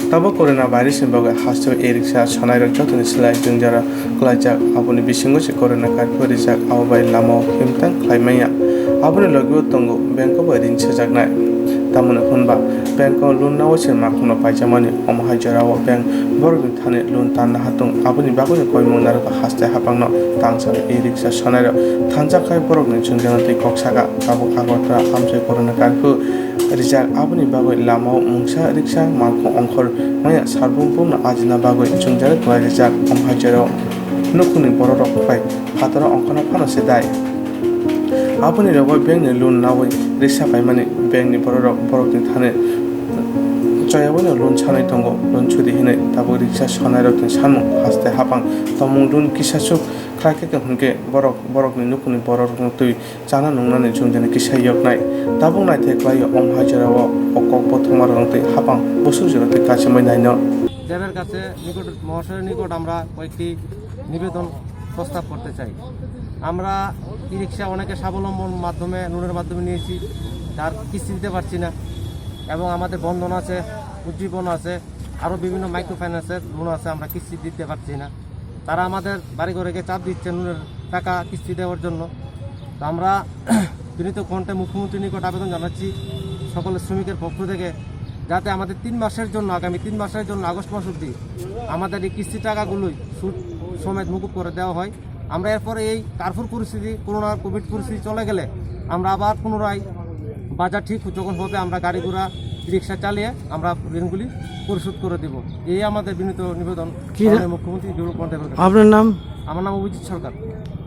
tabo corona virus in baga hasto eriksa sonai rok jotoni slai jungjara klajak aboni bisingo se corona card porijak abai lamo himtang khlaimaya aboni logo tongo banko barin sejaknai tamone khunba banko loan nawo se makhuno paijamani omhajarawo bank borgin thane loan tan hatung aboni bagoni koimong naraka haste hapangno tangsa eriksa sonai rok thanjakai borokni jungjana tei koksaga tabo kagotra amse corona card rijak aboni bagoi lamao mungsa riksa marko ongkhor maya sarbungpung ajina bagoi chungjar klai rijak omhajaro nukuni borok pai hatara ongkhona phano sedai aboni rogo bank ni loan nawai riksa paimani bank ni borok ni thane chayaboni loan chanai tongo loan chudi hinai tabo riksa sonai rok tin sanmung haste hapang tomung loan kisasuk krake hunke borok ni nukuni borok tui chana nungnani jungjani kisai yoknai tabung nai theklai omhajarawo okok bothomar tui hapang bosu jero tui kasemai naino দেবের কাছে নিকট মহাশয়ের নিকট আমরা কয়েকটি নিবেদন প্রস্তাব করতে চাই। আমরা ই রিক্সা অনেকে স্বাবলম্বন মাধ্যমে লোনের মাধ্যমে নিয়েছি, তার কিস্তি দিতে পারছি না এবং আমাদের বন্ধন আছে, উজ্জীবন আছে, আরও বিভিন্ন মাইক্রো ফাইন্যান্সের লোন আছে, আমরা কিস্তি দিতে পারছি না। তারা আমাদের বাড়ি ঘরেকে চাপ দিচ্ছে লোনের টাকা কিস্তি দেওয়ার জন্য। তো আমরা বিনীত কণ্ঠে মুখ্যমন্ত্রীর নিকট আবেদন জানাচ্ছি সকল শ্রমিকের পক্ষ থেকে, যাতে আমাদের 3 মাসের জন্য আগামী 3 মাসের জন্য আগস্ট মাস অবধি আমাদের এই কিস্তি টাকাগুলোই সুদ সমেত মুকুব করে দেওয়া হয়। আমরা এরপরে এই কার্ফুর পরিস্থিতি, করোনা কোভিড পরিস্থিতি চলে গেলে আমরা আবার পুনরায় বাজার ঠিক যখন হবে আমরা গাড়ি ঘোড়া রিক্সা চালিয়ে আমরা ঋণগুলি পরিশোধ করে দেব। এই আমাদের বিনীত নিবেদন মুখ্যমন্ত্রী। আপনার নাম? আমার নাম অভিজিৎ সরকার।